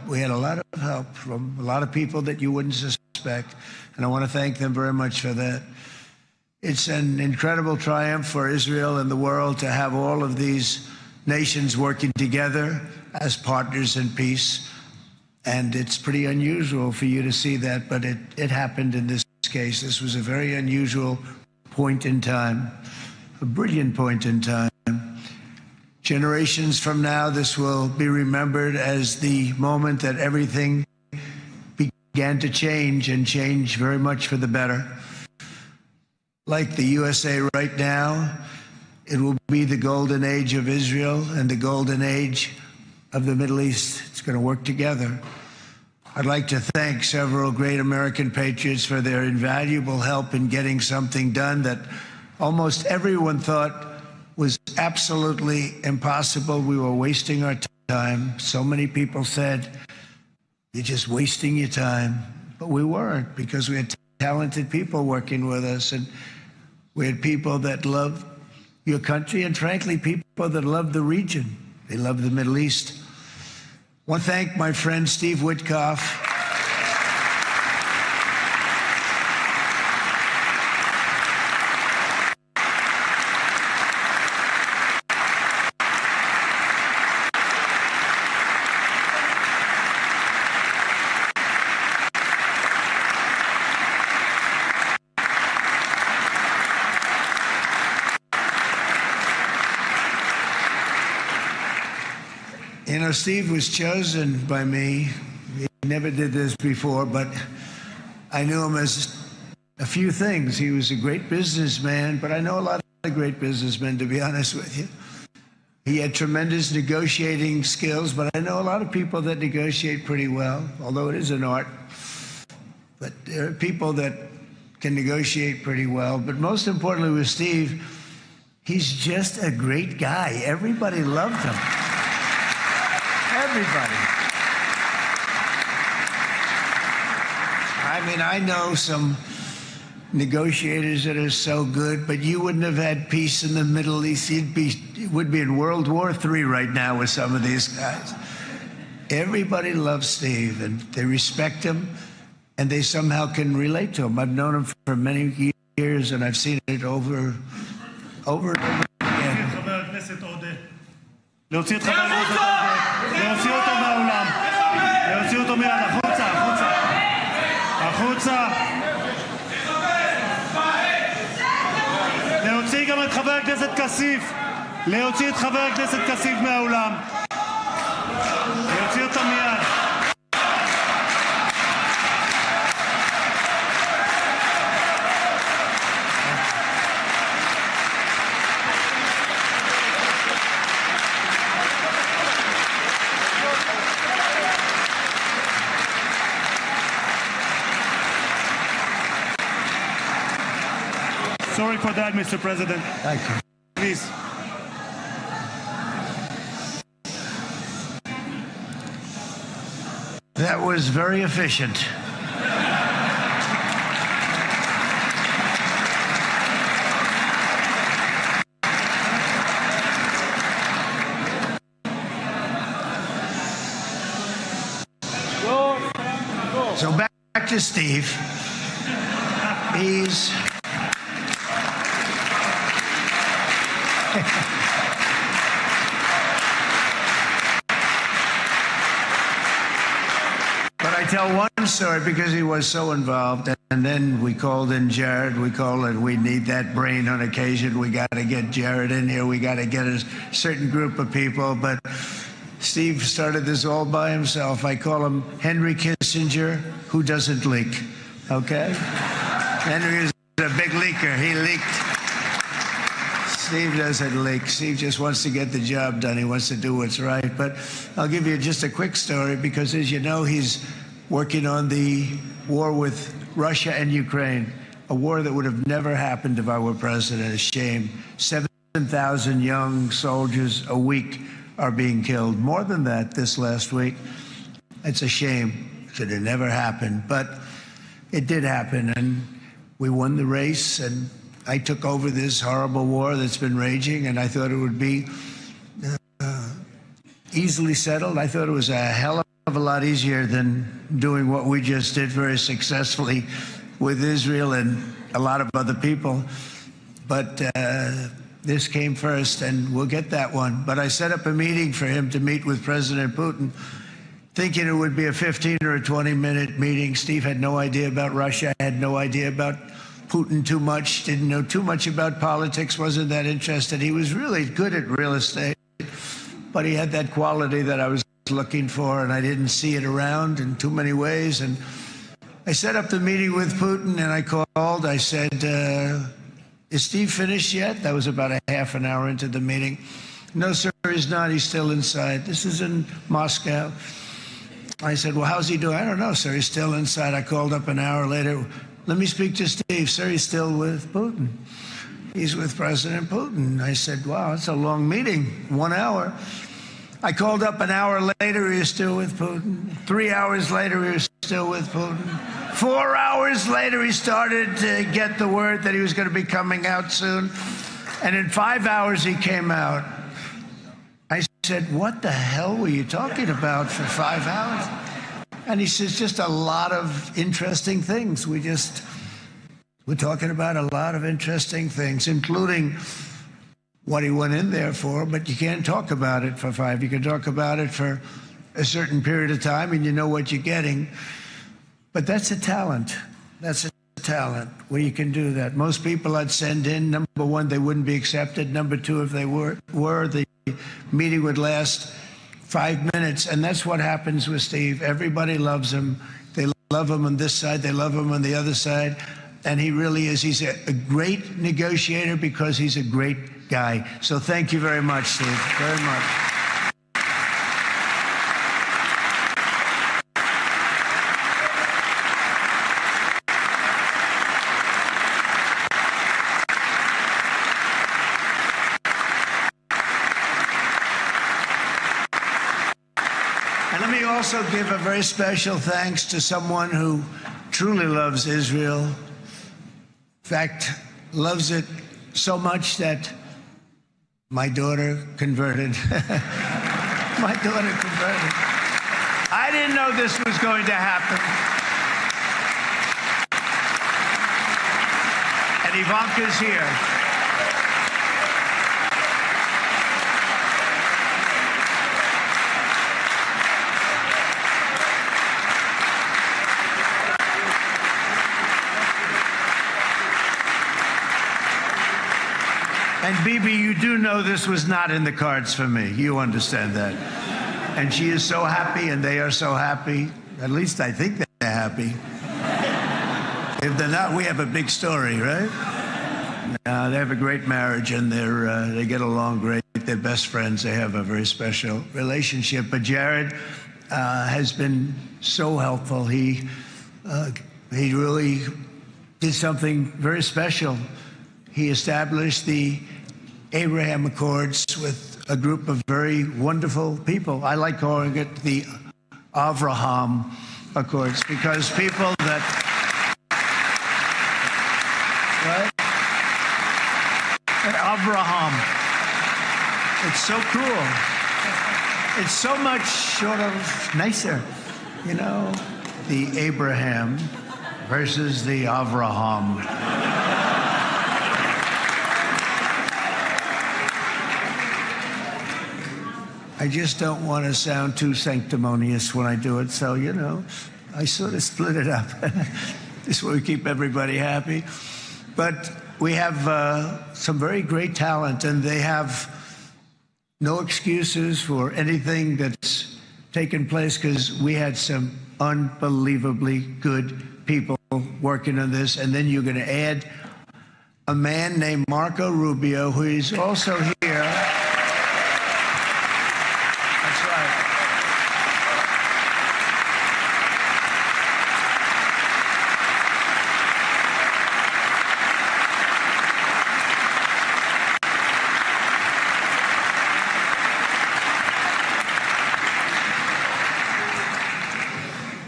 We had a lot of help from a lot of people that you wouldn't suspect, and I want to thank them very much for that. It's an incredible triumph for Israel and the world to have all of these nations working together as partners in peace. And it's pretty unusual for you to see that, but it happened in this case. This was a very unusual point in time, a brilliant point in time. Generations from now, this will be remembered as the moment that everything began to change, and change very much for the better. Like the USA right now, it will be the golden age of Israel and the golden age of the Middle East. It's going to work together. I'd like to thank several great American patriots for their invaluable help in getting something done that almost everyone thought was absolutely impossible. We were wasting our time. So many people said, "You're just wasting your time." But we weren't, because we had talented people working with us, and we had people that loved your country, and frankly, people that loved the region. They loved the Middle East. I want to thank my friend Steve Witkoff. You know, Steve was chosen by me. He never did this before, but I knew him as a few things. He was a great businessman, but I know a lot of great businessmen, to be honest with you. He had tremendous negotiating skills, but I know a lot of people that negotiate pretty well, although it is an art. But there are people that can negotiate pretty well. But most importantly with Steve, he's just a great guy. Everybody loved him. Everybody. I mean, I know some negotiators that are so good, but you wouldn't have had peace in the Middle East. You would be in World War III right now with some of these guys. Everybody loves Steve, and they respect him, and they somehow can relate to him. I've known him for many years, and I've seen it over and over again. להוציא את חבר הכנסת עודה, להוציא אותו מהאולם, להוציא אותו מיד, החוצה, החוצה, החוצה. להוציא גם את חבר הכנסת כסיף, להוציא את חבר הכנסת כסיף מהאולם, להוציא אותו מיד. Sorry for that, Mr. President. Thank you. Please. That was very efficient. So back to Steve. He's but I tell one story because he was so involved, and then we called in Jared. We need that brain on occasion. We got to get Jared in here. We got to get a certain group of people, but Steve started this all by himself. I call him Henry Kissinger, who doesn't leak, okay? Henry is a big leaker. He leaked. Steve doesn't leak. Steve just wants to get the job done. He wants to do what's right. But I'll give you just a quick story, because as you know, he's working on the war with Russia and Ukraine, a war that would have never happened if I were president. A shame. 7,000 young soldiers a week are being killed. More than that this last week. It's a shame. It should have never happened. But it did happen, and we won the race, and I took over this horrible war that's been raging, and I thought it would be easily settled. I thought it was a hell of a lot easier than doing what we just did very successfully with Israel and a lot of other people. But this came first, and we'll get that one. But I set up a meeting for him to meet with President Putin, thinking it would be a 15 or a 20-minute meeting. Steve had no idea about Russia, had no idea about Putin too much, didn't know too much about politics, wasn't that interested. He was really good at real estate, but he had that quality that I was looking for, and I didn't see it around in too many ways. And I set up the meeting with Putin, and I called. I said, is Steve finished yet? That was about a half an hour into the meeting. No, sir, he's not. He's still inside. This is in Moscow. I said, well, how's he doing? I don't know, sir. He's still inside. I called up an hour later. Let me speak to Steve. Sir, he's still with Putin. He's with President Putin. I said, wow, it's a long meeting, 1 hour. I called up an hour later, he was still with Putin. 3 hours later, he was still with Putin. 4 hours later, he started to get the word that he was going to be coming out soon. And in 5 hours, he came out. I said, what the hell were you talking about for 5 hours? And he says, just a lot of interesting things. We're talking about a lot of interesting things, including what he went in there for, but you can't talk about it for 5. You can talk about it for a certain period of time, and you know what you're getting. But that's a talent. That's a talent where you can do that. Most people I'd send in, number one, they wouldn't be accepted. Number two, if they were the meeting would last 5 minutes, and that's what happens with Steve. Everybody loves him. They love him on this side. They love him on the other side. And he really is. He's a great negotiator because he's a great guy. So thank you very much, Steve, very much. And let me also give a very special thanks to someone who truly loves Israel. In fact, loves it so much that my daughter converted. My daughter converted. I didn't know this was going to happen. And Ivanka's here. And Bibi, you do know this was not in the cards for me. You understand that. And she is so happy, and they are so happy. At least I think they're happy. If they're not, we have a big story, right? They have a great marriage, and they get along great. They're best friends. They have a very special relationship. But Jared has been so helpful. He really did something very special. He established the Abraham Accords with a group of very wonderful people. I like calling it the Avraham Accords because people that, right? Avraham. It's so cool. It's so much sort of nicer, you know, the Abraham versus the Avraham. I just don't want to sound too sanctimonious when I do it, so, you know, I sort of split it up. This way we keep everybody happy. But we have some very great talent, and they have no excuses for anything that's taken place because we had some unbelievably good people working on this. And then you're going to add a man named Marco Rubio, who is also here.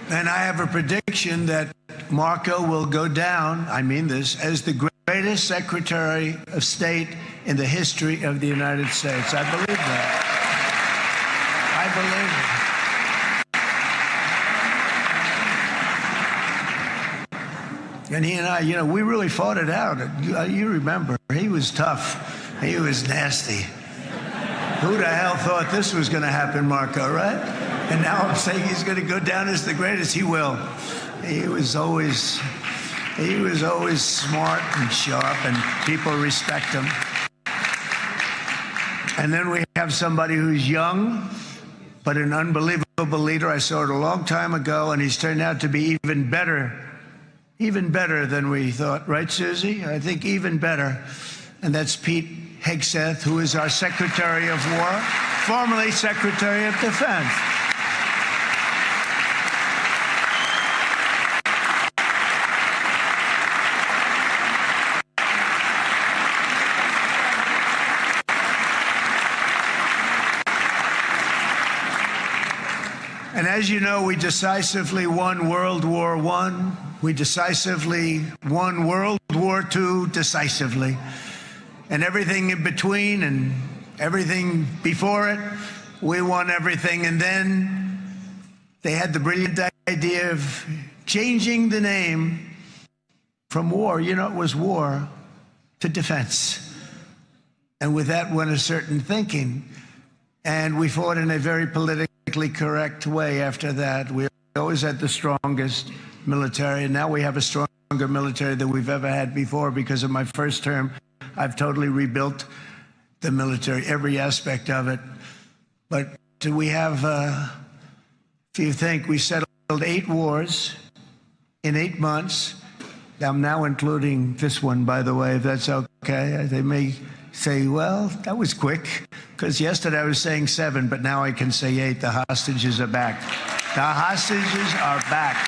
And I have a prediction that Marco will go down, I mean this, as the greatest Secretary of State in the history of the United States. I believe that. I believe it. And he and I, we really fought it out. You remember, he was tough. He was nasty. Who the hell thought this was going to happen, Marco, right? And now I'm saying he's going to go down as the greatest. He will. He was always smart and sharp, and people respect him. And then we have somebody who's young, but an unbelievable leader. I saw it a long time ago, and he's turned out to be even better than we thought. Right, Susie? I think even better. And that's Pete Hegseth, who is our Secretary of War, formerly Secretary of Defense. And as you know, we decisively won World War I. We decisively won World War II decisively. And everything in between and everything before it, we won everything. And then they had the brilliant idea of changing the name from war, it was war, to defense. And with that went a certain thinking. And we fought in a very politically correct way after that. We always had the strongest military, and now we have a stronger military than we've ever had before. Because of my first term, I've totally rebuilt the military, every aspect of it. But we have, if you think, we settled 8 wars in 8 months. I'm now including this one, by the way, if that's okay. They may say, well, that was quick, because yesterday I was saying 7, but now I can say 8. The hostages are back. The hostages are back.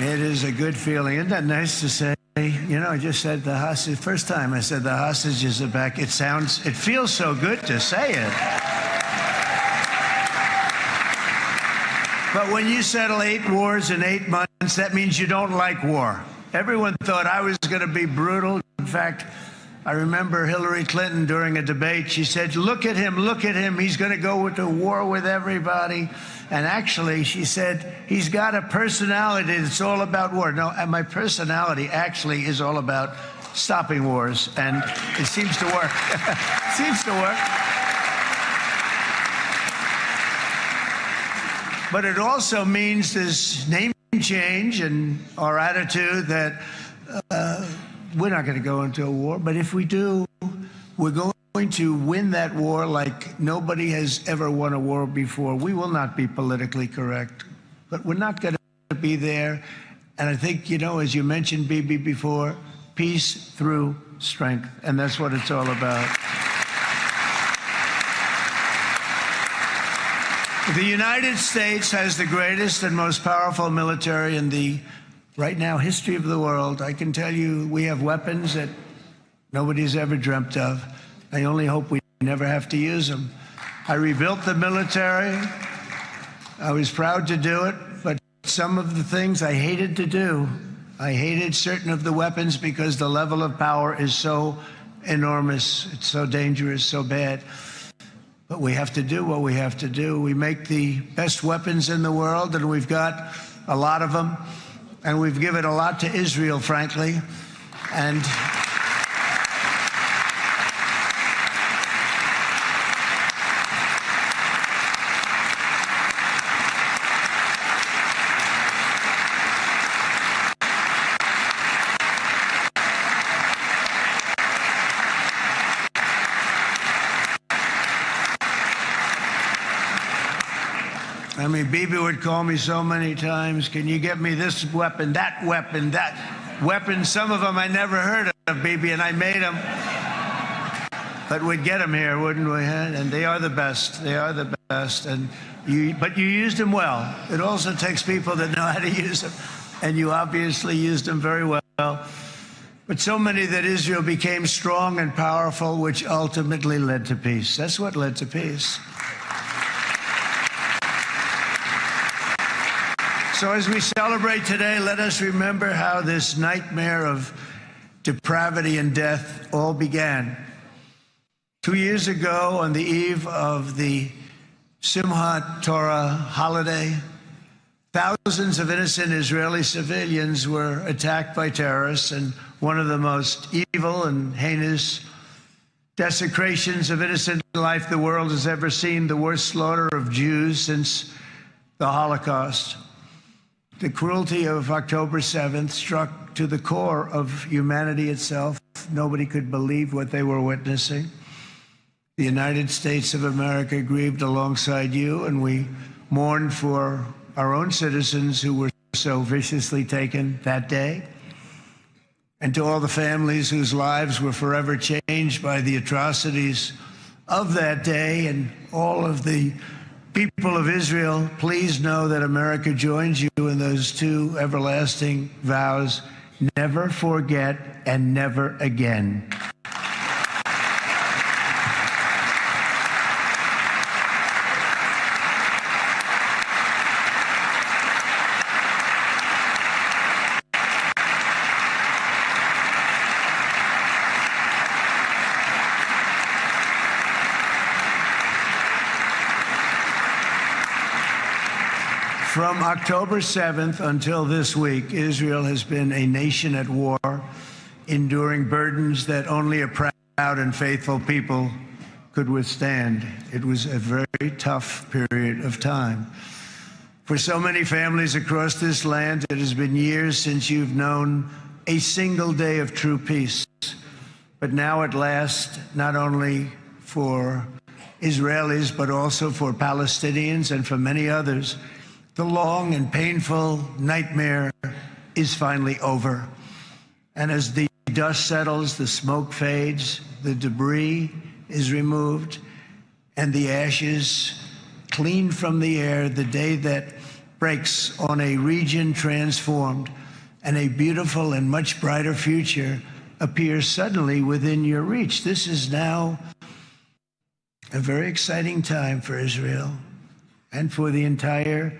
It is a good feeling. Isn't that nice to say? I just said the hostage. First time I said the hostages are back. It feels so good to say it. But when you settle 8 wars in 8 months, that means you don't like war. Everyone thought I was going to be brutal. In fact, I remember Hillary Clinton during a debate, she said, look at him, he's going to go to war with everybody. And actually, she said, he's got a personality that's all about war. No, and my personality actually is all about stopping wars. And it seems to work. It seems to work. But it also means this name change and our attitude that we're not going to go into a war. But if we do, we're going to win that war like nobody has ever won a war before. We will not be politically correct, but we're not going to be there. And I think, as you mentioned, Bibi, before, peace through strength. And that's what it's all about. The United States has the greatest and most powerful military in the, right now, history of the world. I can tell you we have weapons that nobody's ever dreamt of. I only hope we never have to use them. I rebuilt the military. I was proud to do it, but some of the things I hated to do. I hated certain of the weapons because the level of power is so enormous. It's so dangerous, so bad. But we have to do what we have to do. We make the best weapons in the world, and we've got a lot of them. And we've given a lot to Israel, frankly. And I mean, Bibi would call me so many times, can you get me this weapon, that weapon, that weapon? Some of them I never heard of, Bibi, and I made them. But we'd get them here, wouldn't we? And they are the best. They are the best. But you used them well. It also takes people that know how to use them. And you obviously used them very well. But so many that Israel became strong and powerful, which ultimately led to peace. That's what led to peace. So as we celebrate today, let us remember how this nightmare of depravity and death all began. 2 years ago, on the eve of the Simchat Torah holiday, thousands of innocent Israeli civilians were attacked by terrorists, and one of the most evil and heinous desecrations of innocent life the world has ever seen, the worst slaughter of Jews since the Holocaust. The cruelty of October 7th struck to the core of humanity itself. Nobody could believe what they were witnessing. The United States of America grieved alongside you, and we mourned for our own citizens who were so viciously taken that day. And to all the families whose lives were forever changed by the atrocities of that day, and all of the people of Israel, please know that America joins you in those two everlasting vows: never forget and never again. From October 7th until this week, Israel has been a nation at war, enduring burdens that only a proud and faithful people could withstand. It was a very tough period of time. For so many families across this land, it has been years since you've known a single day of true peace. But now at last, not only for Israelis, but also for Palestinians and for many others, the long and painful nightmare is finally over. And as the dust settles, the smoke fades, the debris is removed, and the ashes cleaned from the air, the day that breaks on a region transformed, and a beautiful and much brighter future appears suddenly within your reach. This is now a very exciting time for Israel and for the entire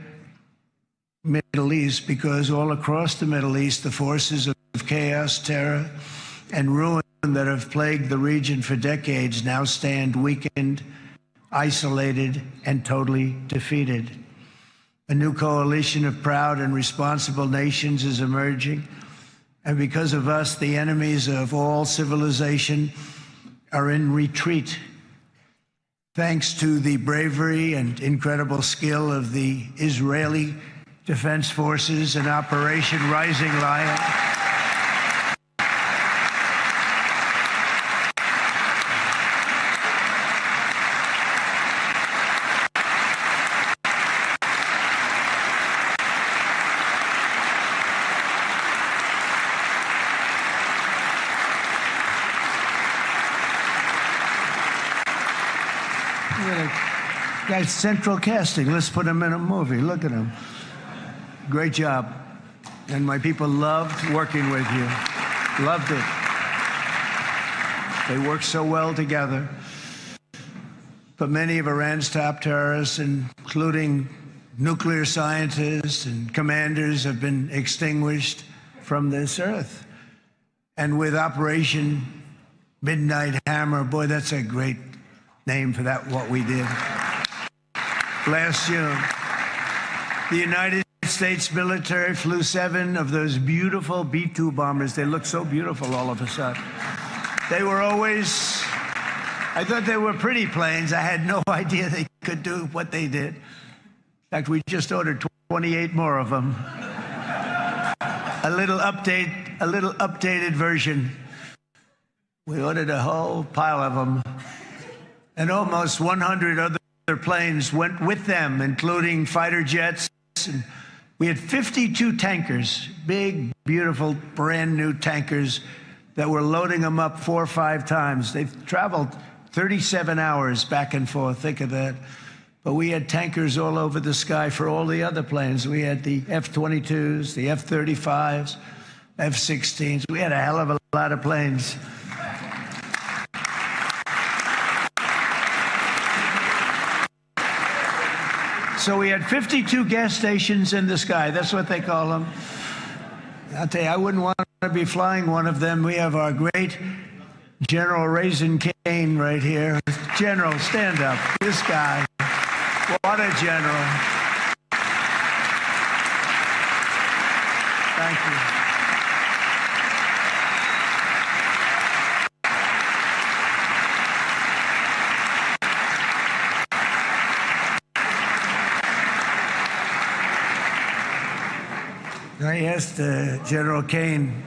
Middle East, because all across the Middle East, the forces of chaos, terror, and ruin that have plagued the region for decades now stand weakened, isolated, and totally defeated. A new coalition of proud and responsible nations is emerging, and because of us, the enemies of all civilization are in retreat. Thanks to the bravery and incredible skill of the Israeli Defense Forces and Operation Rising Lion, guy's central casting. Let's put him in a movie. Look at him. Great job. And my people loved working with you. Loved it. They worked so well together. But many of Iran's top terrorists, including nuclear scientists and commanders, have been extinguished from this earth. And with Operation Midnight Hammer, boy, that's a great name for that, what we did last June. The United States military flew 7 of those beautiful B-2 bombers. They look so beautiful all of a sudden. They were always, I thought they were pretty planes. I had no idea they could do what they did. In fact, we just ordered 28 more of them. A little updated version. We ordered a whole pile of them. And almost 100 other planes went with them, including fighter jets. And we had 52 tankers, big, beautiful, brand new tankers that were loading them up 4 or 5 times. They've traveled 37 hours back and forth. Think of that. But we had tankers all over the sky for all the other planes. We had the F-22s, the F-35s, F-16s. We had a hell of a lot of planes. So we had 52 gas stations in the sky. That's what they call them. I'll tell you, I wouldn't want to be flying one of them. We have our great General Raisin Cain right here. General, stand up. This guy. What a general. Thank you. I asked General Cain,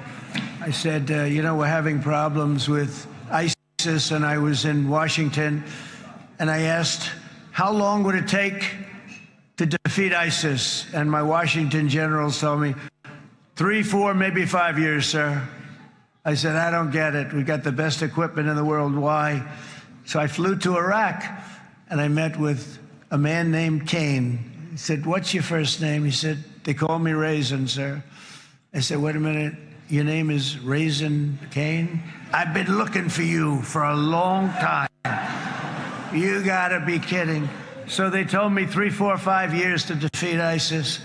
I said, you know, we're having problems with ISIS, and I was in Washington, and I asked, how long would it take to defeat ISIS? And my Washington generals told me, 3, 4, maybe 5 years, sir. I said, I don't get it. We got the best equipment in the world. Why? So I flew to Iraq, and I met with a man named Cain. He said, what's your first name? He said, they call me Raisin, sir. I said, wait a minute, your name is Raisin Cain? I've been looking for you for a long time. You gotta be kidding. So they told me 3, 4, 5 years to defeat ISIS.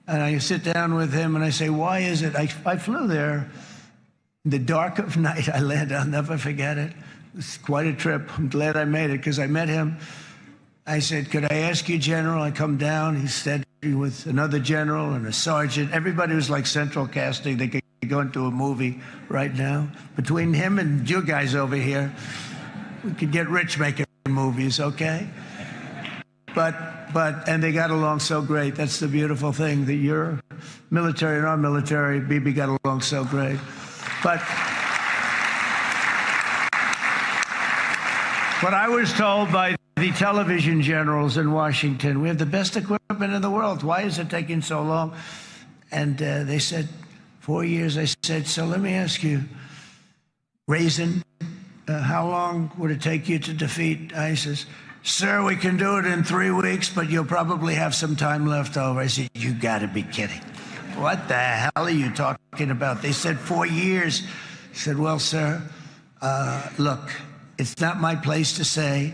And I sit down with him and I say, why is it? I flew there in the dark of night. I landed, I'll never forget it. It's quite a trip. I'm glad I made it because I met him. I said, could I ask you, General? I come down. He said, with another general and a sergeant. Everybody was like central casting. They could go into a movie right now. Between him and you guys over here, we could get rich making movies, okay? And they got along so great. That's the beautiful thing, that your military and our military, Bibi, got along so great. But what I was told by the television generals in Washington, we have the best equipment in the world. Why is it taking so long? And they said, 4 years. I said, so let me ask you, Raisin, how long would it take you to defeat ISIS? Sir, we can do it in 3 weeks, but you'll probably have some time left over. I said, you gotta be kidding. What the hell are you talking about? They said 4 years. I said, well, sir, look, it's not my place to say,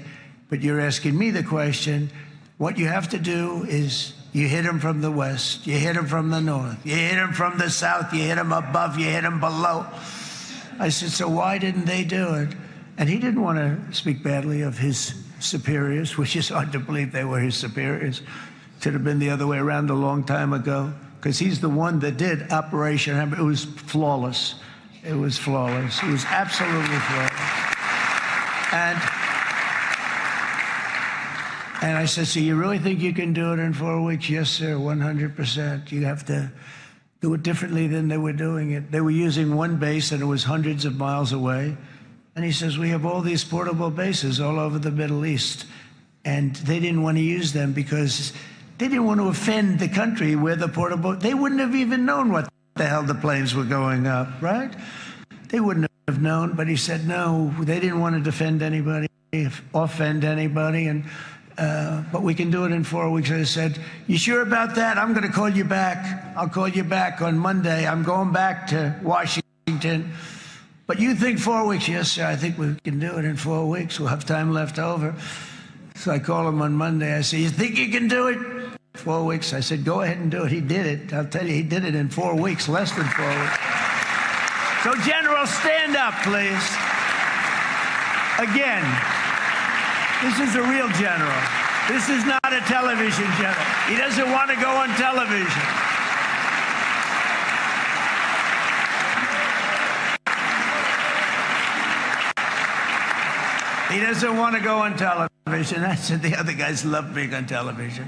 but you're asking me the question. What you have to do is you hit him from the west, you hit him from the north, you hit him from the south, you hit him above, you hit him below. I said, so why didn't they do it? And he didn't want to speak badly of his superiors, which is hard to believe they were his superiors. It should have been the other way around a long time ago, because he's the one that did Operation Hammer. It was flawless. It was flawless. It was absolutely flawless. And I said, so you really think you can do it in 4 weeks? Yes, sir, 100%. You have to do it differently than they were doing it. They were using one base, and it was hundreds of miles away. And he says, we have all these portable bases all over the Middle East. And they didn't want to use them because they didn't want to offend the country where the portable, they wouldn't have even known what the hell the planes were going up, right? They wouldn't have known, but he said, no, they didn't want to defend anybody, offend anybody. But we can do it in 4 weeks. I said, you sure about that? I'm going to call you back. I'll call you back on Monday. I'm going back to Washington. But you think 4 weeks? Yes, sir, I think we can do it in 4 weeks. We'll have time left over. So I call him on Monday. I say, you think you can do it? 4 weeks. I said, go ahead and do it. He did it. I'll tell you, he did it in 4 weeks, less than 4 weeks. So, General, stand up, please. Again, this is a real general. This is not a television general. He doesn't want to go on television. He doesn't want to go on television. I said the other guys love being on television.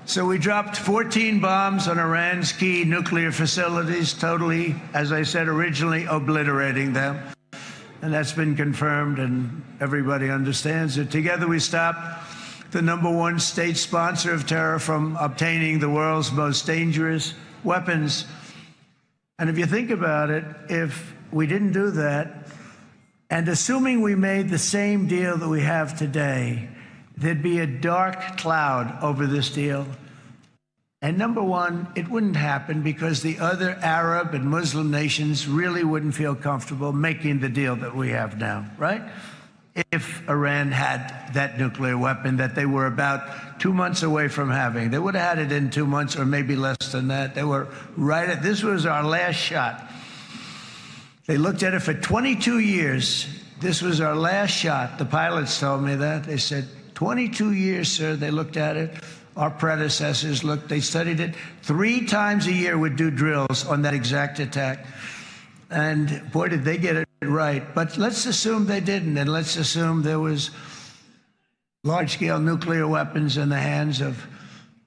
So we dropped 14 bombs on Iran's key nuclear facilities, totally, as I said originally, obliterating them. And that's been confirmed, and everybody understands it. Together we stopped the #1 state sponsor of terror from obtaining the world's most dangerous weapons. And if you think about it, if we didn't do that, and assuming we made the same deal that we have today, there'd be a dark cloud over this deal. And #1, it wouldn't happen because the other Arab and Muslim nations really wouldn't feel comfortable making the deal that we have now, right? if Iran had that nuclear weapon that they were about 2 months away from having. They would have had it in 2 months or maybe less than that. They were right at, this was our last shot. They looked at it for 22 years. This was our last shot. The pilots told me that. They said, 22 years, sir. They looked at it. Our predecessors looked, they studied it. 3 times a year would do drills on that exact attack. And boy, did they get it right. But let's assume they didn't, and let's assume there was large-scale nuclear weapons in the hands of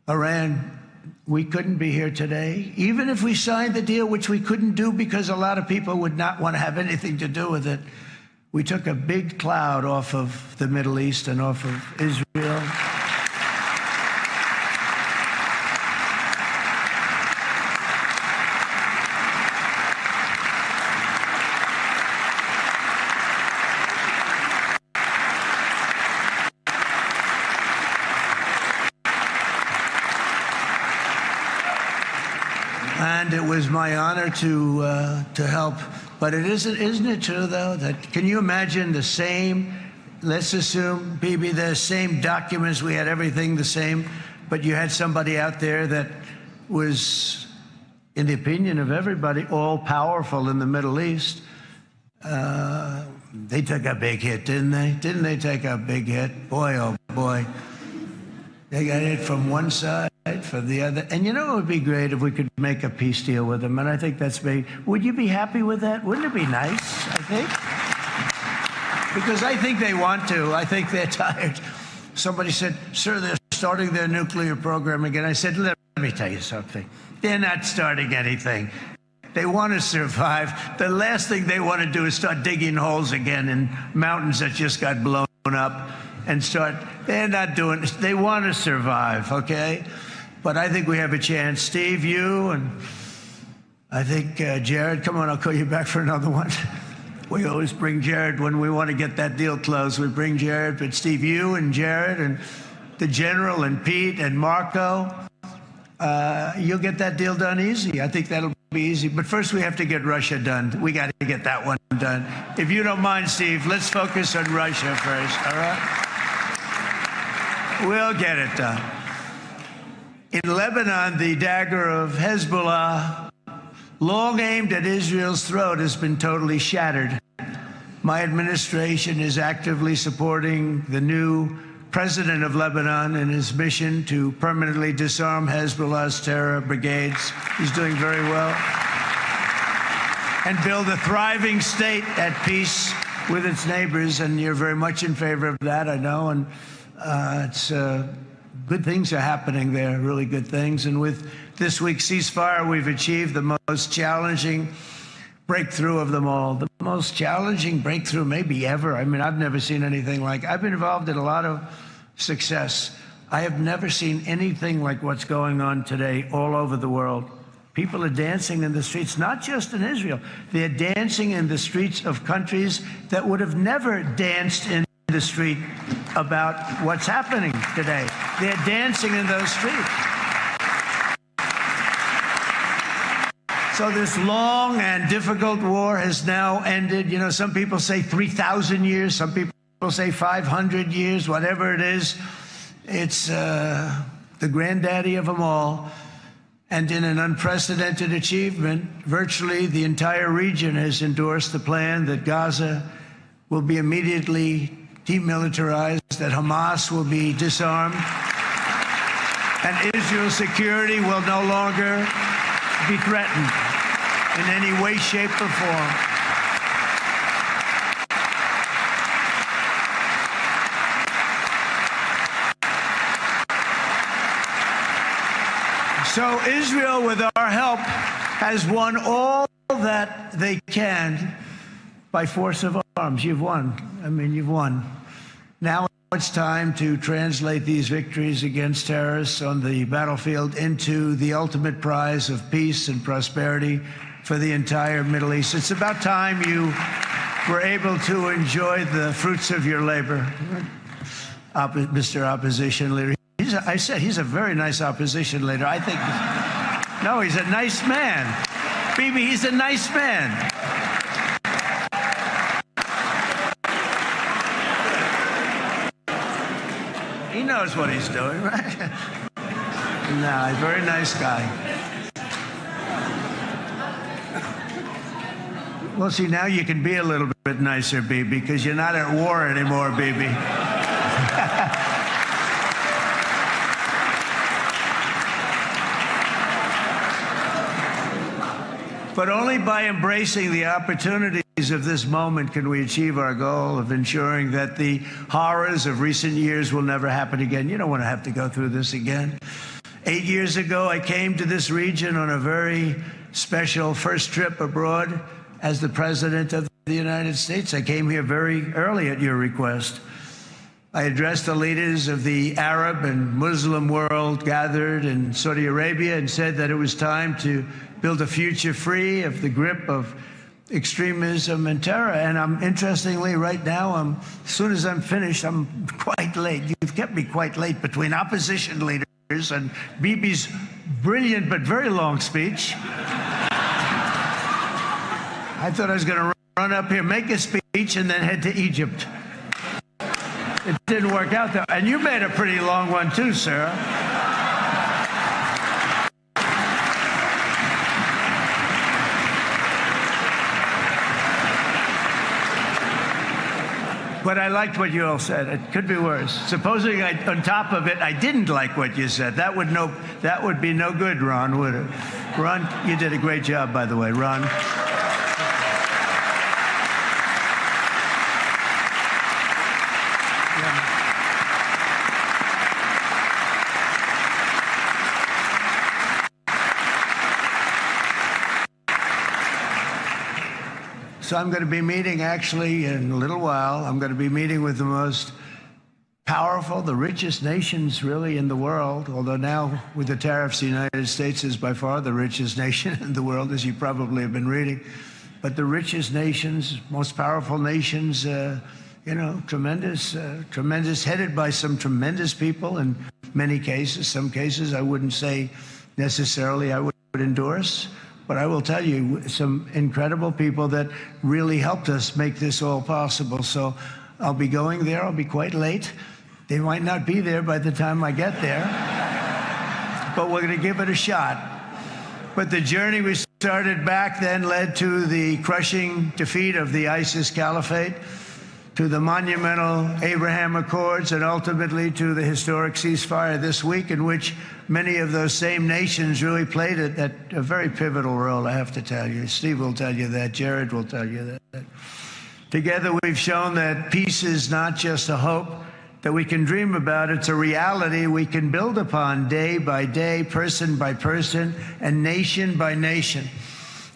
Iran. We couldn't be here today. Even if we signed the deal, which we couldn't do because a lot of people would not want to have anything to do with it, we took a big cloud off of the Middle East and off of Israel. And it was my honor to help. But isn't it true, though, that can you imagine the same, let's assume, Bibi, the same documents, we had everything the same, but you had somebody out there that was, in the opinion of everybody, all-powerful in the Middle East. They took a big hit, didn't they? Didn't they take a big hit? Boy, oh boy. They got hit from one side, from the other. And you know, it would be great if we could make a peace deal with them. And I think that's maybe, would you be happy with that? Wouldn't it be nice, I think? Because I think they want to. I think they're tired. Somebody said, sir, they're starting their nuclear program again. I said, let me tell you something. They're not starting anything. They want to survive. The last thing they want to do is start digging holes again in mountains that just got blown up. And they're not doing this. They want to survive, okay? But I think we have a chance. Steve, you, and I think Jared, come on, I'll call you back for another one. We always bring Jared when we want to get that deal closed. We bring Jared, but Steve, you and Jared and the General and Pete and Marco, you'll get that deal done easy. I think that'll be easy. But first we have to get Russia done. We got to get that one done. If you don't mind, Steve, let's focus on Russia first, all right? We'll get it done. In Lebanon, the dagger of Hezbollah, long aimed at Israel's throat, has been totally shattered. My administration is actively supporting the new president of Lebanon in his mission to permanently disarm Hezbollah's terror brigades. He's doing very well. And build a thriving state at peace with its neighbors. And you're very much in favor of that, I know. And good things are happening there, really good things. And with this week's ceasefire, we've achieved the most challenging breakthrough of them all. The most challenging breakthrough maybe ever. I mean, I've never seen anything like it. I've been involved in a lot of success. I have never seen anything like what's going on today all over the world. People are dancing in the streets, not just in Israel. They're dancing in the streets of countries that would have never danced in the street about what's happening today. They're dancing in those streets. So this long and difficult war has now ended. You know, some people say 3,000 years, some people say 500 years, whatever it is. It's the granddaddy of them all. And in an unprecedented achievement, virtually the entire region has endorsed the plan that Gaza will be immediately demilitarized, that Hamas will be disarmed, and Israel's security will no longer be threatened in any way, shape, or form. So Israel, with our help, has won all that they can by force of arms. You've won. I mean, you've won. Now it's time to translate these victories against terrorists on the battlefield into the ultimate prize of peace and prosperity for the entire Middle East. It's about time you were able to enjoy the fruits of your labor. Mr. Opposition Leader. I said he's a very nice opposition leader. I think, no, he's a nice man. Bibi, he's a nice man. knows what he's doing, right? No, he's a very nice guy. Well, see, now you can be a little bit nicer, Bibi, because you're not at war anymore, Bibi. But only by embracing the opportunities of this moment can we achieve our goal of ensuring that the horrors of recent years will never happen again. You don't want to have to go through this again. 8 years ago, I came to this region on a very special first trip abroad as the President of the United States. I came here very early at your request. I addressed the leaders of the Arab and Muslim world gathered in Saudi Arabia and said that it was time to build a future free of the grip of extremism and terror. And interestingly, right now, as soon as I'm finished, I'm quite late. You've kept me quite late between opposition leaders and Bibi's brilliant but very long speech. I thought I was going to run up here, make a speech, and then head to Egypt. It didn't work out, though. And you made a pretty long one, too, sir. But I liked what you all said. It could be worse. Supposing on top of it, I didn't like what you said. That would be no good, Ron, would it? Ron, you did a great job, by the way, Ron. So I'm going to be meeting, actually, in a little while, I'm going to be meeting with the most powerful, the richest nations, really, in the world. Although now, with the tariffs, the United States is by far the richest nation in the world, as you probably have been reading. But the richest nations, most powerful nations, tremendous, headed by some tremendous people in many cases. Some cases I wouldn't say necessarily I would endorse. But I will tell you, some incredible people that really helped us make this all possible. So I'll be going there. I'll be quite late. They might not be there by the time I get there. But we're going to give it a shot. But the journey we started back then led to the crushing defeat of the ISIS caliphate, to the monumental Abraham Accords, and ultimately to the historic ceasefire this week, in which many of those same nations really played a very pivotal role, I have to tell you. Steve will tell you that. Jared will tell you that. Together, we've shown that peace is not just a hope that we can dream about. It's a reality we can build upon day by day, person by person, and nation by nation.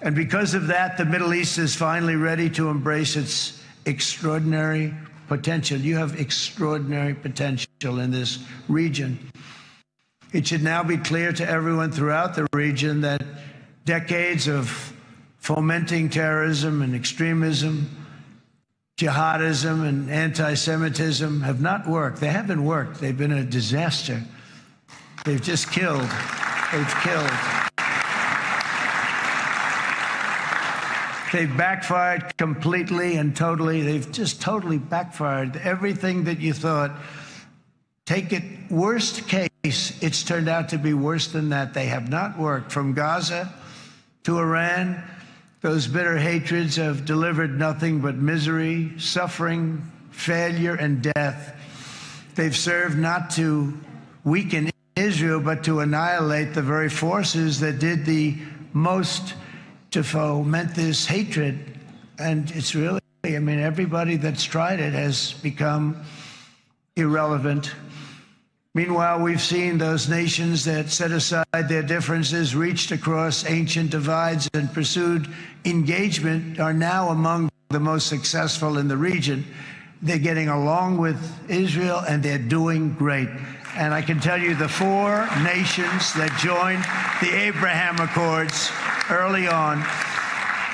And because of that, the Middle East is finally ready to embrace its extraordinary potential. You have extraordinary potential in this region. It should now be clear to everyone throughout the region that decades of fomenting terrorism and extremism, jihadism and anti-Semitism have not worked. They haven't worked. They've been a disaster. They've just killed. They've killed. They've backfired completely and totally. They've just totally backfired. Everything that you thought, take it worst case, it's turned out to be worse than that. They have not worked. From Gaza to Iran, those bitter hatreds have delivered nothing but misery, suffering, failure, and death. They've served not to weaken Israel, but to annihilate the very forces that did the most to foment this hatred. And it's really, I mean, everybody that's tried it has become irrelevant. Meanwhile, we've seen those nations that set aside their differences, reached across ancient divides, and pursued engagement are now among the most successful in the region. They're getting along with Israel, and they're doing great. And I can tell you the 4 nations that joined the Abraham Accords early on,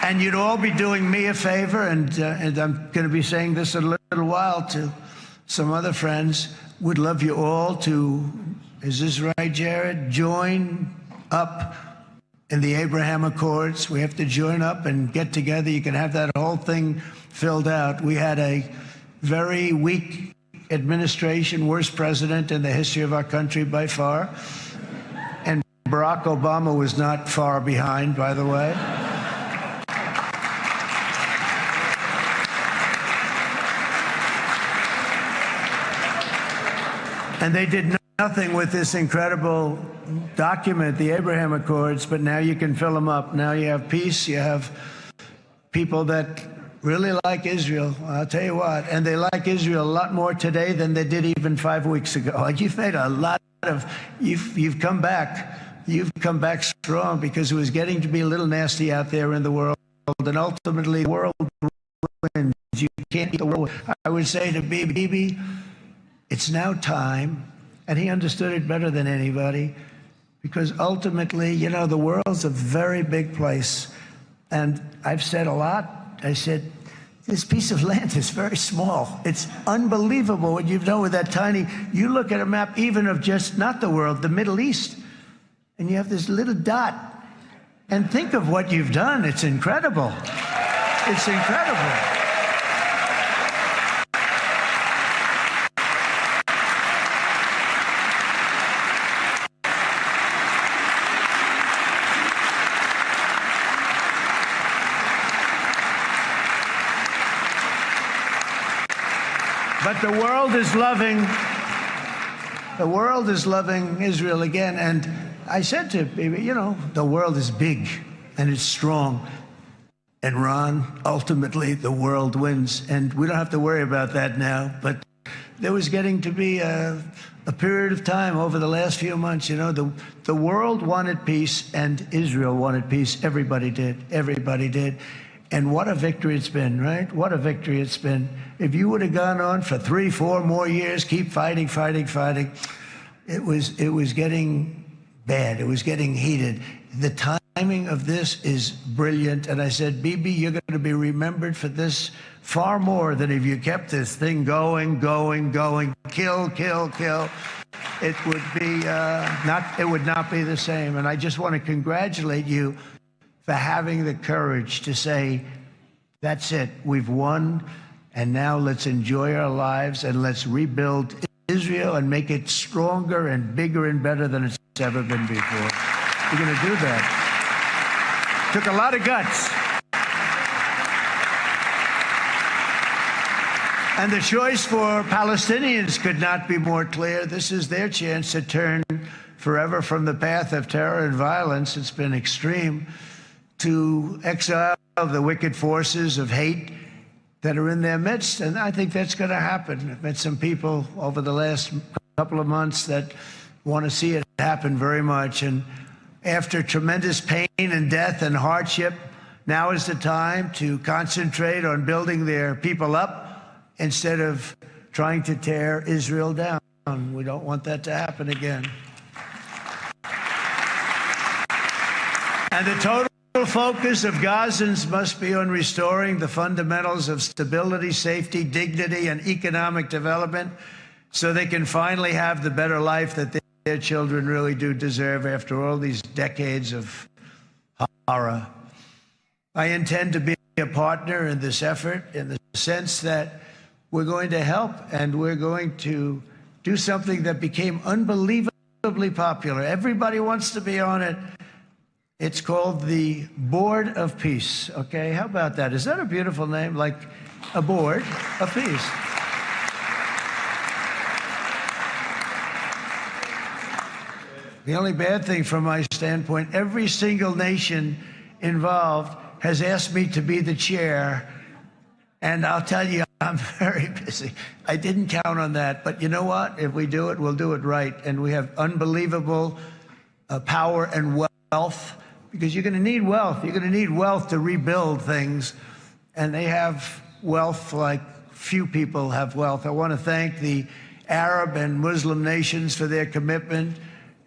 and you'd all be doing me a favor, and I'm going to be saying this in a little while to some other friends, would love you all to, is this right, Jared? Join up in the Abraham Accords. We have to join up and get together. You can have that whole thing filled out. We had a very weak administration, worst president in the history of our country by far. And Barack Obama was not far behind, by the way. And they did nothing with this incredible document, the Abraham Accords, but now you can fill them up. Now you have peace, you have people that really like Israel. I'll tell you what, and they like Israel a lot more today than they did even 5 weeks ago. Like, you've made a lot of, you've come back. You've come back strong, because it was getting to be a little nasty out there in the world, and ultimately the world wins. You can't beat the world. I would say to Bibi, it's now time, and he understood it better than anybody, because ultimately, you know, the world's a very big place. And I've said a lot. I said, this piece of land is very small. It's unbelievable what you've done with that tiny, you look at a map even of just, not the world, the Middle East, and you have this little dot. And think of what you've done. It's incredible. It's incredible. But the world is loving Israel again. And I said to people, you know, the world is big and it's strong. And Ron, ultimately, the world wins. And we don't have to worry about that now. But there was getting to be a period of time over the last few months, you know, the world wanted peace and Israel wanted peace. Everybody did. Everybody did. And what a victory it's been, right? What a victory it's been. If you would have gone on for 3, 4 more years, keep fighting, it was getting bad. It was getting heated. The timing of this is brilliant. And I said, Bibi, you're going to be remembered for this far more than if you kept this thing going, kill. It would be it would not be the same. And I just want to congratulate you for having the courage to say, that's it, we've won, and now let's enjoy our lives and let's rebuild Israel and make it stronger and bigger and better than it's ever been before. We're going to do that. Took a lot of guts. And the choice for Palestinians could not be more clear. This is their chance to turn forever from the path of terror and violence. It's been extreme, to exile the wicked forces of hate that are in their midst. And I think that's going to happen. I've met some people over the last couple of months that want to see it happen very much. And after tremendous pain and death and hardship, now is the time to concentrate on building their people up instead of trying to tear Israel down. We don't want that to happen again. And the total focus of Gazans must be on restoring the fundamentals of stability, safety, dignity, and economic development, so they can finally have the better life that their children really do deserve after all these decades of horror. I intend to be a partner in this effort, in the sense that we're going to help and we're going to do something that became unbelievably popular. Everybody wants to be on it. It's called the Board of Peace, okay? How about that? Is that a beautiful name? Like a board of peace. The only bad thing from my standpoint, every single nation involved has asked me to be the chair, and I'll tell you, I'm very busy. I didn't count on that, but you know what? If we do it, we'll do it right. And we have unbelievable power and wealth, because you're going to need wealth. You're going to need wealth to rebuild things, and they have wealth like few people have wealth. I want to thank the Arab and Muslim nations for their commitment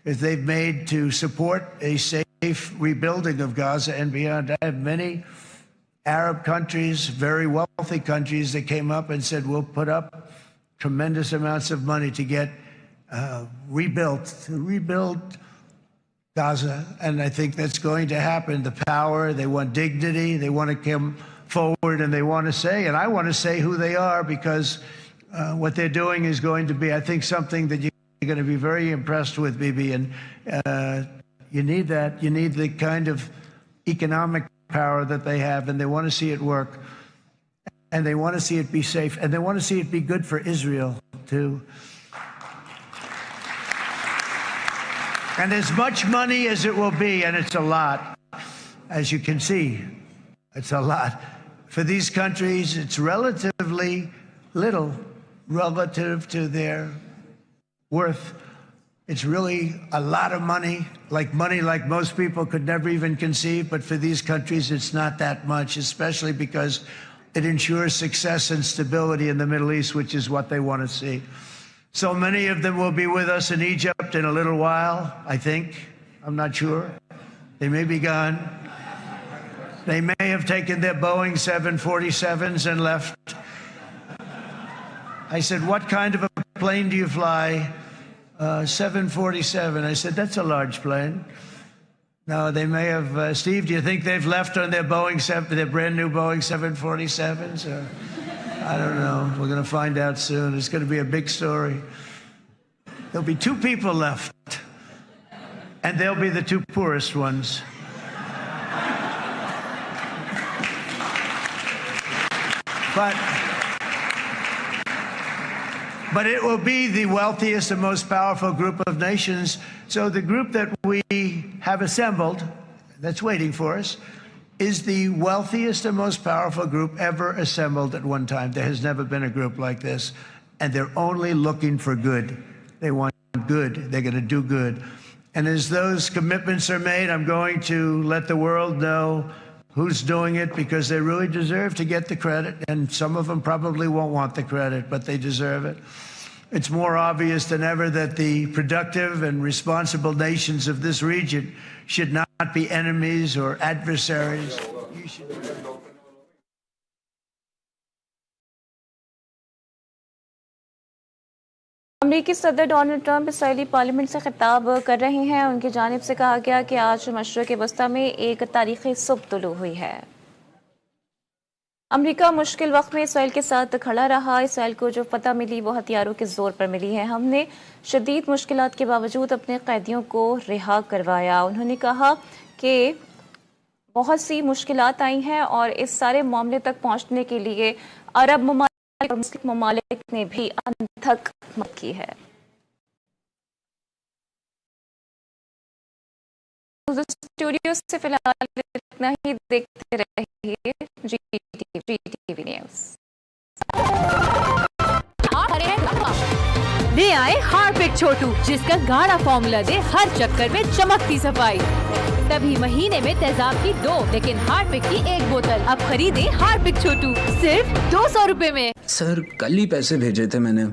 that they've made to support a safe rebuilding of Gaza and beyond. I have many Arab countries, very wealthy countries, that came up and said, we'll put up tremendous amounts of money to get rebuild Gaza. And I think that's going to happen. The power, they want dignity, they want to come forward, and they want to say, and I want to say who they are, because what they're doing is going to be, I think, something that you're going to be very impressed with, Bibi. And you need that. You need the kind of economic power that they have, and they want to see it work. And they want to see it be safe. And they want to see it be good for Israel, too. And as much money as it will be, and it's a lot, as you can see, it's a lot. For these countries, it's relatively little relative to their worth. It's really a lot of money like most people could never even conceive. But for these countries, it's not that much, especially because it ensures success and stability in the Middle East, which is what they want to see. So many of them will be with us in Egypt in a little while, I think. I'm not sure. They may be gone. They may have taken their Boeing 747s and left. I said, what kind of a plane do you fly? 747. I said, that's a large plane. No, they may have. Steve, do you think they've left on their their brand new Boeing 747s? Or, I don't know. We're going to find out soon. It's going to be a big story. There'll be 2 people left, and they'll be the 2 poorest ones. But it will be the wealthiest and most powerful group of nations. So the group that we have assembled, that's waiting for us, is the wealthiest and most powerful group ever assembled at one time. There has never been a group like this. And they're only looking for good. They want good. They're going to do good. And as those commitments are made, I'm going to let the world know who's doing it, because they really deserve to get the credit. And some of them probably won't want the credit, but they deserve it. It's more obvious than ever that the productive and responsible nations of this region should not be enemies or adversaries. अमेरिकी सदर Donald Trump Israeli parliament से खिताब कर रहे हैं। उनकी जानिब से कहा गया कि आज मशरिक़ वस्ता में एक तारीख़ी सुबह तुलू हुई है। अमेरिका मुश्किल वक्त में इसराइल के साथ खड़ा रहा। इसराइल को जो फतह मिली वो हथियारों के जोर पर मिली है। हमने शदीद मुश्किलात के बावजूद अपने कैदियों को रिहा करवाया। उन्होंने कहा कि बहुत सी मुश्किलात आई हैं और इस सारे मामले तक पहुंचने के लिए अरब ममालिक और मुस्लिम ममालिक ने भी अनथक मदद की है। स्टूडियो से फिलहाल इतना ही। देखते रहिए GTV न्यूज़। ले आए हार्पिक छोटू, जिसका गाढ़ा फॉर्मूला दे हर चक्कर में चमकती सफाई। तभी महीने में तेजाब की 2 लेकिन हार्पिक की 1 बोतल। अब खरीदे हार्पिक छोटू सिर्फ 200 रुपए में। सर, कल ही पैसे भेजे थे मैंने।